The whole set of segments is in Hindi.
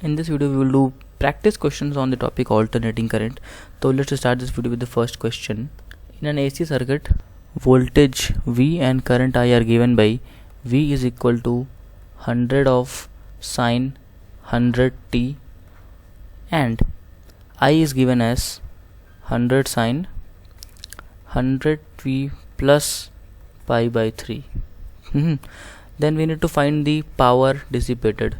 In this video we will do practice questions on the topic alternating current. So let's start this video with the first question. In an AC circuit, voltage V and current I are given by V is equal to 100 of sine 100t and I is given as 100 sine 100t plus pi by 3. Then we need to find the power dissipated.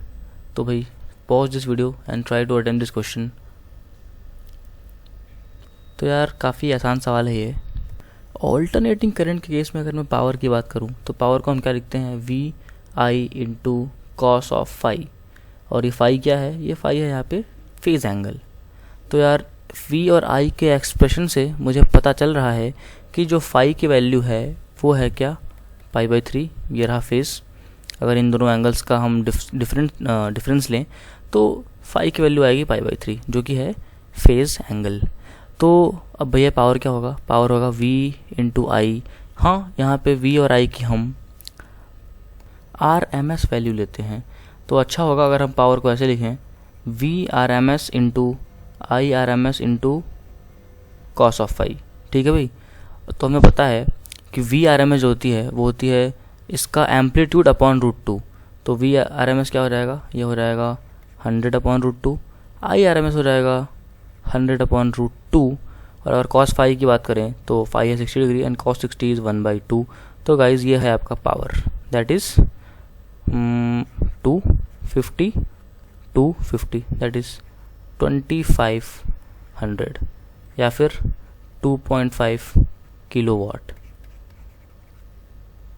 तो भाई pause this video and try to attempt this question. तो यार काफ़ी आसान सवाल है ये. ऑल्टरनेटिंग करंट के केस में अगर मैं पावर की बात करूं तो पावर को हम क्या लिखते हैं V I into cos of phi. और ये फाई क्या है? ये फाई है यहाँ पे फेज एंगल. तो यार वी और आई के एक्सप्रेशन से मुझे पता चल रहा है कि जो फाई की वैल्यू है वो है क्या? Pi by 3. ये रहा फेज. अगर इन दोनों एंगल्स का हम डिफरेंस लें तो फाई की वैल्यू आएगी पाई बाई 3 जो कि है फेज एंगल. तो अब भैया पावर क्या होगा? पावर होगा V इंटू आई. हाँ, यहाँ पे V और I की हम RMS वैल्यू लेते हैं तो अच्छा होगा अगर हम पावर को ऐसे लिखें V RMS into I RMS into cos of phi. ठीक है भाई. तो हमें पता है कि V RMS जो होती है वो होती है इसका एम्पलीट्यूड अपॉन √2. तो V RMS क्या हो जाएगा? ये हो जाएगा 100 अपॉन √2. आई RMS हो जाएगा 100 अपॉन √2. और अगर cos फाई की बात करें तो फाई है 60 डिग्री एंड cos 60 इज़ 1/2. तो गाइज ये है आपका power, that is 250 that is 2500 या फिर 2.5 किलोवाट.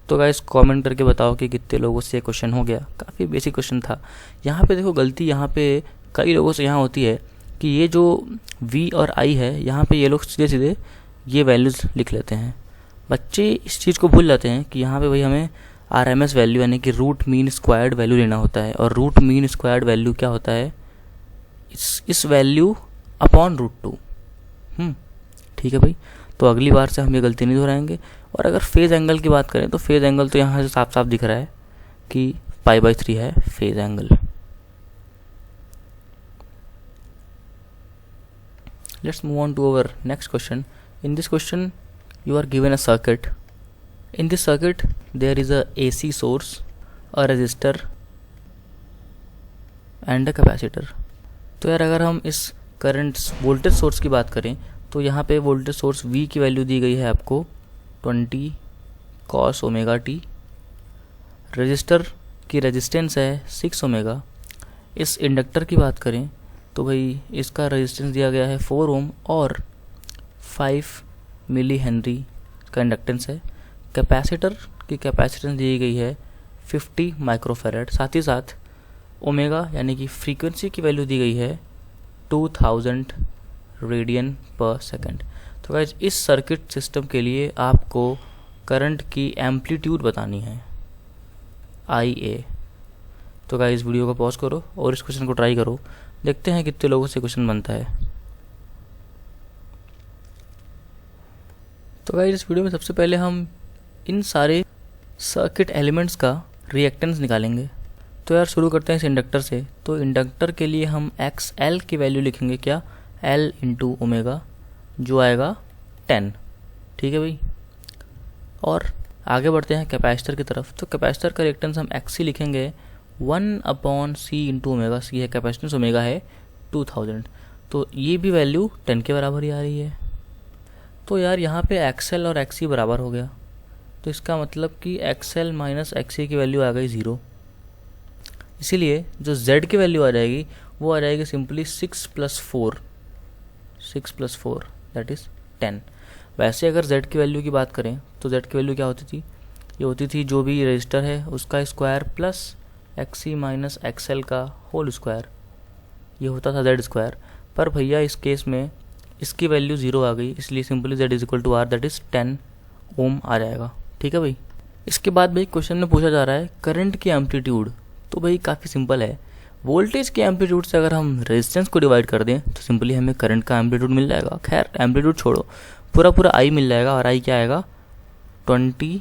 तो गाइस कमेंट करके बताओ कि कितने लोगों से ये क्वेश्चन हो गया. काफ़ी बेसिक क्वेश्चन था. यहाँ पे देखो गलती यहाँ पे कई लोगों से यहाँ होती है कि ये जो V और I है यहाँ पे ये लोग सीधे सीधे ये वैल्यूज़ लिख लेते हैं. बच्चे इस चीज़ को भूल जाते हैं कि यहाँ पे भाई हमें RMS वैल्यू यानी कि रूट मीन स्क्वायर्ड वैल्यू लेना होता है. और रूट मीन स्क्वायर्ड वैल्यू क्या होता है? इस वैल्यू अपॉन √2. ठीक है भाई. तो अगली बार से हम ये गलती नहीं दोहराएंगे. और अगर फेज़ एंगल की बात करें तो फेज़ एंगल तो यहाँ से साफ साफ दिख रहा है कि पाई बाई 3 है phase angle. Let's move on to our next question. In this question, you are given a circuit. In this circuit, there is a AC source, a resistor, and a capacitor. तो यार अगर हम इस करंट वोल्टेज सोर्स की बात करें तो यहाँ पे वोल्टेज सोर्स V की वैल्यू दी गई है आपको 20 cos ओमेगा t. रजिस्टर की रेजिस्टेंस है 6 ओमेगा. इस इंडक्टर की बात करें तो भाई इसका रेजिस्टेंस दिया गया है 4 ओम और 5 मिली हेनरी का इंडक्टेंस है. कैपेसिटर की कैपेसिटेंस दी गई है 50 माइक्रोफेरेड. साथ ही साथ ओमेगा यानी कि फ्रीक्वेंसी की वैल्यू दी गई है 2000 रेडियन पर सेकंड. तो गाइस इस सर्किट सिस्टम के लिए आपको करंट की एम्पलीट्यूड बतानी है IA. तो गाइस वीडियो को पॉज करो और इस क्वेश्चन को ट्राई करो. देखते हैं कितने लोगों से क्वेश्चन बनता है. तो गाइस इस वीडियो में सबसे पहले हम इन सारे सर्किट एलिमेंट्स का रिएक्टेंस निकालेंगे. तो यार शुरू करते हैं इस इंडक्टर से. तो इंडक्टर के लिए हम XL की वैल्यू लिखेंगे क्या? L इंटू ओमेगा जो आएगा 10. ठीक है भाई. और आगे बढ़ते हैं कैपेसिटर की तरफ. तो कैपेसिटर का रिएक्टेंस हम XC लिखेंगे 1/C इंटू ओमेगा. C है कैपेसिटेंस, ओमेगा है 2000. तो ये भी वैल्यू 10 के बराबर ही आ रही है. तो यार यहाँ पे XL और XC बराबर हो गया. तो इसका मतलब कि XL माइनस XC की वैल्यू आ गई 0. इसीलिए जो Z की वैल्यू आ जाएगी वो आ जाएगी सिंपली 6 + 4 दैट इज़ 10. वैसे अगर Z की वैल्यू की बात करें तो Z की वैल्यू क्या होती थी? ये होती थी जो भी रजिस्टर है उसका square plus XC minus XL का होल स्क्वायर. ये होता था Z स्क्वायर. पर भैया इस केस में इसकी वैल्यू 0 आ गई इसलिए simply Z is equal to R that is 10 ohm आ जाएगा. ठीक है भाई. इसके बाद भाई क्वेश्चन में पूछा जा रहा है करंट की एम्पलीट्यूड. तो भाई काफ़ी सिंपल है. वोल्टेज के एम्पलीट्यूड से अगर हम रेजिस्टेंस को डिवाइड कर दें तो सिंपली हमें करंट का एम्पलीट्यूड मिल जाएगा. खैर एम्पलीट्यूड छोड़ो, पूरा I मिल जाएगा. और I क्या आएगा? 20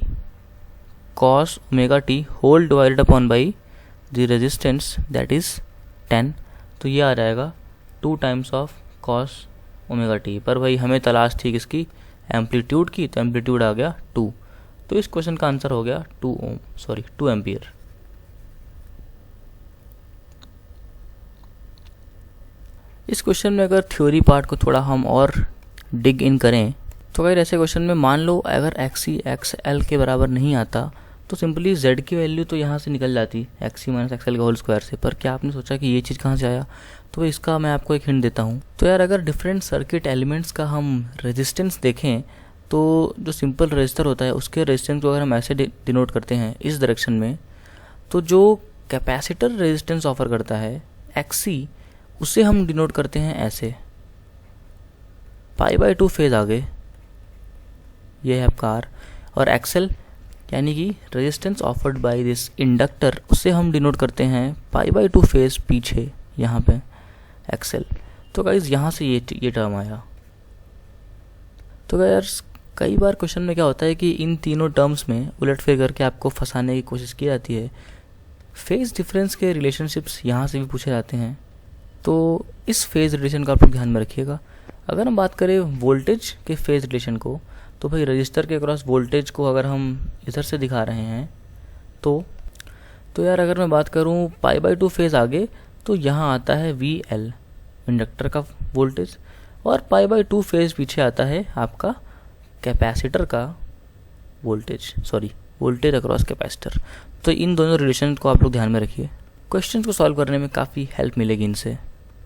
cos omega t whole divided upon by the resistance that is 10. तो ये आ जाएगा 2 times of cos omega t. पर भाई हमें तलाश थी किसकी, एम्पलीट्यूड की, तो एम्पलीट्यूड आ गया 2। तो इस क्वेश्चन का आंसर हो गया 2 एम्पियर। इस क्वेश्चन में अगर थ्योरी पार्ट को थोड़ा हम और डिग इन करें तो अगर ऐसे क्वेश्चन में मान लो अगर एक्स ई एक्स एल के बराबर नहीं आता तो सिंपली z की वैल्यू तो यहाँ से निकल जाती x E minus x L का होल स्क्वायर से। पर क्या आपने सोचा कि ये चीज़ कहाँ से आया, तो इसका मैं आपको एक हिंट देता हूँ। तो यार अगर डिफरेंट सर्किट एलिमेंट्स का हम रेजिस्टेंस देखें तो जो सिंपल रजिस्टर होता है उसके रेजिस्टेंस को अगर हम ऐसे डिनोट करते हैं इस डायरेक्शन में, तो जो कैपेसिटर रेजिस्टेंस ऑफर करता है एक्सी, उसे हम डिनोट करते हैं ऐसे, π/2 फेज आगे, ये है आपका आर, और एक्सएल यानी कि resistance offered by this inductor, उसे हम डिनोट करते हैं π/2 फेज पीछे यहाँ पे एक्सएल। तो गाइज यहाँ से ये टर्म आया। तो गाइस कई बार क्वेश्चन में क्या होता है कि इन तीनों टर्म्स में उलटफेर करके आपको फंसाने की कोशिश की जाती है। फेज डिफरेंस के रिलेशनशिप्स यहाँ से भी पूछे जाते हैं, तो इस फेज रिलेशन को आप लोग ध्यान में रखिएगा। अगर हम बात करें वोल्टेज के फेज रिलेशन को, तो भाई रजिस्टर के अक्रॉस वोल्टेज को अगर हम इधर से दिखा रहे हैं तो यार अगर मैं बात करूं π/2 फेज आगे, तो यहाँ आता है VL इंडक्टर का वोल्टेज, और π/2 फेज पीछे आता है आपका कैपेसिटर का वोल्टेज अक्रॉस कैपेसिटर। तो इन दोनों रिलेशन को आप लोग ध्यान में रखिए। क्वेश्चन को सॉल्व करने में काफ़ी हेल्प मिलेगी इनसे।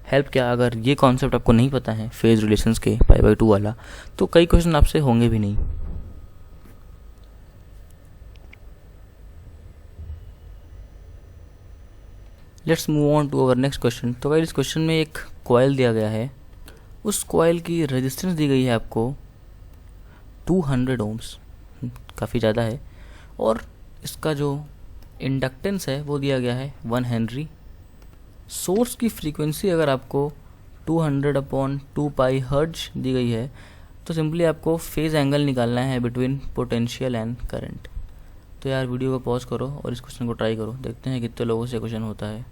हेल्प क्या, अगर ये कॉन्सेप्ट आपको नहीं पता है फेज रिलेशंस के π/2 वाला, तो कई क्वेश्चन आपसे होंगे भी नहीं। Let's move on to our next question. तो अगर इस क्वेश्चन में एक कॉइल दिया गया है, उस कॉइल की रेजिस्टेंस दी गई है आपको 200 ओम्स, काफ़ी ज़्यादा है, और इसका जो इंडक्टेंस है वो दिया गया है 1 हेनरी। सोर्स की फ्रीक्वेंसी अगर आपको 200/2π हर्ट्ज दी गई है, तो सिंपली आपको फेज एंगल निकालना है बिटवीन पोटेंशियल एंड करंट। तो यार वीडियो को पॉज करो और इस क्वेश्चन को ट्राई करो, देखते हैं कितने लोगों से क्वेश्चन होता है।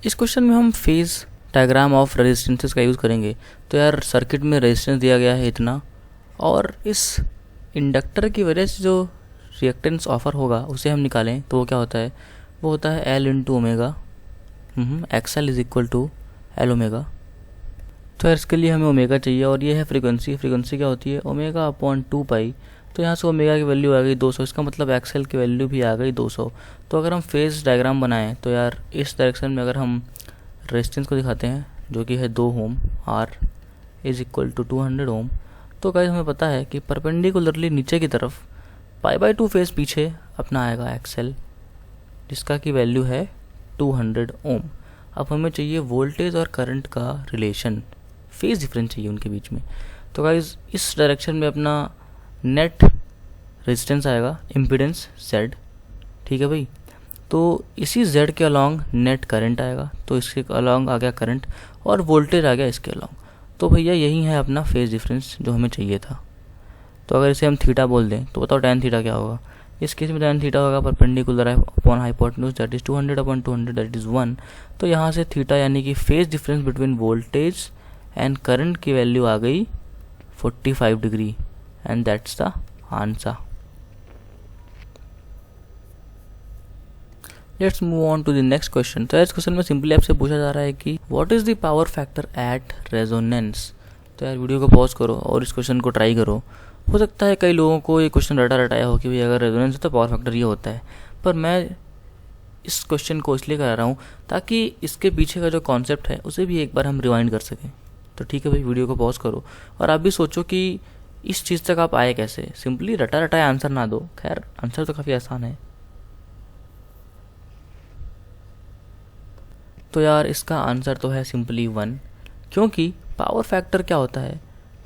इस क्वेश्चन में हम फेज डायग्राम ऑफ रेजिस्टेंसेस का यूज़ करेंगे। तो यार सर्किट में रेजिस्टेंस दिया गया है इतना, और इस इंडक्टर की वजह से जो रिएक्टेंस ऑफर होगा उसे हम निकालें तो वो क्या होता है, वो होता है L × omega, XL = L omega. तो यार इसके लिए हमें ओमेगा चाहिए, और ये है फ्रीक्वेंसी क्या होती है ω/2π। तो यहाँ से ओमेगा की वैल्यू आ गई 200, इसका मतलब XL की वैल्यू भी आ गई 200। तो अगर हम फेज डायग्राम बनाएं तो यार इस डायरेक्शन में अगर हम रेजिस्टेंस को दिखाते हैं जो कि है 2 ओम, R = 200 ओम, तो गाइस हमें पता है कि परपेंडिकुलरली नीचे की तरफ π/2 फेज पीछे अपना आएगा XL, जिसका की वैल्यू है 200 ओम। अब हमें चाहिए वोल्टेज और करंट का रिलेशन, फेज डिफरेंस चाहिए उनके बीच में। तो गाइस इस डायरेक्शन में अपना नेट रेजिस्टेंस आएगा इम्पीडेंस Z, ठीक है भाई। तो इसी Z के अलॉन्ग नेट करंट आएगा, तो इसके अलॉन्ग आ गया करंट, और वोल्टेज आ गया इसके अलॉन्ग। तो भैया यही है अपना फेज डिफरेंस जो हमें चाहिए था। तो अगर इसे हम थीटा बोल दें तो बताओ tan थीटा क्या होगा। इस केस में tan थीटा होगा perpendicular upon hypotenuse, that is 200/200, that is 1। तो यहाँ से थीटा यानी कि phase difference between voltage and current की वैल्यू आ गई 45 degree, and that's the answer. Let's move on to the next question. तो इस क्वेश्चन में सिंपली आपसे पूछा जा रहा है कि what is the power factor at resonance. तो यार वीडियो को पॉज करो और इस क्वेश्चन को ट्राई करो। हो सकता है कई लोगों को ये क्वेश्चन रटाया हो कि भाई अगर रेजोनेंस है तो पावर फैक्टर ये होता है, पर मैं इस क्वेश्चन को इसलिए करा रहा हूँ ताकि इसके पीछे का जो कॉन्सेप्ट है उसे भी एक बार हम रिवाइंड कर सकें। तो ठीक है भाई, वीडियो को पॉज करो और आप भी सोचो कि इस चीज़ तक आप आए कैसे। सिंपली रटाया आंसर ना दो, खैर आंसर तो काफ़ी आसान है। तो यार इसका आंसर तो है सिंपली 1, क्योंकि पावर फैक्टर क्या होता है,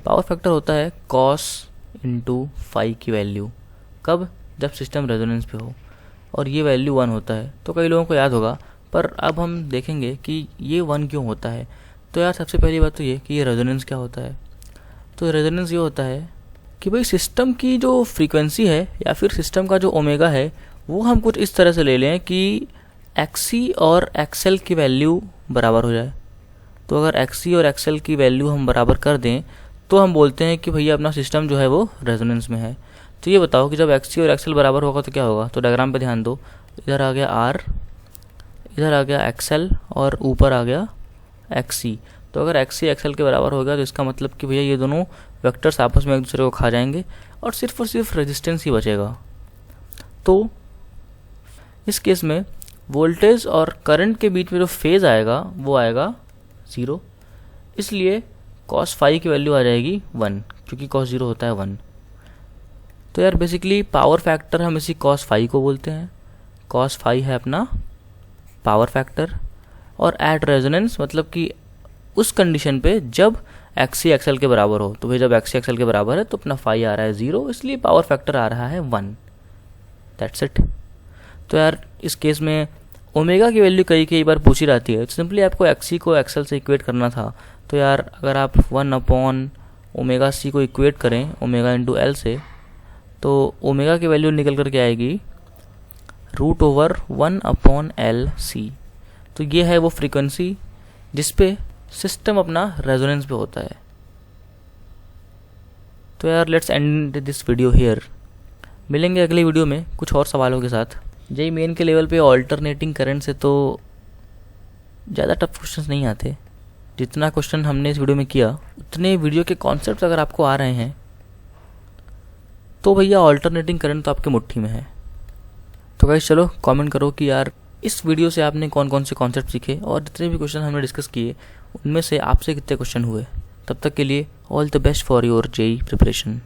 पावर फैक्टर होता है cos × phi की वैल्यू, कब, जब सिस्टम रेजोनेंस पे हो, और ये वैल्यू 1 होता है। तो कई लोगों को याद होगा, पर अब हम देखेंगे कि ये 1 क्यों होता है। तो यार सबसे पहली बात तो ये कि ये रेजोनेंस क्या होता है। तो रेजोनेंस ये होता है कि भाई सिस्टम की जो फ्रीक्वेंसी है या फिर सिस्टम का जो ओमेगा है वो हम कुछ इस तरह से ले लें कि एक्सी और एक्सएल की वैल्यू बराबर हो जाए। तो अगर एक्सी और एक्सएल की वैल्यू हम बराबर कर दें तो हम बोलते हैं कि भैया अपना सिस्टम जो है वो रेजोनेंस में है। तो ये बताओ कि जब एक्सी और एक्सएल बराबर होगा तो क्या होगा। तो डायग्राम पे ध्यान दो, इधर आ गया आर, इधर आ गया एक्सएल और ऊपर आ गया एक्सी। तो अगर एक्सी एक्सएल के बराबर होगा तो इसका मतलब कि भैया ये दोनों वेक्टर्स आपस में एक दूसरे को खा जाएंगे और सिर्फ रेजिस्टेंस ही बचेगा। तो इस केस में वोल्टेज और करंट के बीच में जो फेज़ आएगा वो आएगा 0, इसलिए cos फाई की वैल्यू आ जाएगी 1, क्योंकि cos 0 होता है 1। तो यार बेसिकली पावर फैक्टर हम इसी cos फाई को बोलते हैं। cos फाई है अपना पावर फैक्टर, और एट रेजोनेंस मतलब कि उस कंडीशन पे जब एक्सी एक्सएल के बराबर हो। तो भाई जब एक्सी एक्सएल के बराबर है तो अपना फाई आ रहा है 0, इसलिए पावर फैक्टर आ रहा है 1। That's it. तो यार इस केस में ओमेगा की वैल्यू कई बार पूछी रहती है, तो सिंपली आपको एक्सी को एक्सएल से इक्वेट करना था। तो यार अगर आप 1/ओमेगा सी को इक्वेट करें ओमेगा इंटू एल से, तो ओमेगा की वैल्यू निकल कर के आएगी √1/LC। तो ये है वो फ्रीक्वेंसी जिस पे सिस्टम अपना रेजोनेंस पे होता है। तो यार let's end this video here. मिलेंगे अगली वीडियो में कुछ और सवालों के साथ। जेईई मेन के लेवल पे ऑल्टरनेटिंग करंट से तो ज़्यादा टफ क्वेश्चंस नहीं आते। जितना क्वेश्चन हमने इस वीडियो में किया उतने वीडियो के कॉन्सेप्ट्स अगर आपको आ रहे हैं तो भैया ऑल्टरनेटिंग करंट तो आपके मुट्ठी में है। तो गाइस चलो कमेंट करो कि यार इस वीडियो से आपने कौन कौन से कॉन्सेप्ट सीखे और जितने भी क्वेश्चन हमने डिस्कस किए उनमें से आपसे कितने क्वेश्चन हुए। तब तक के लिए all the best for your JEE preparation.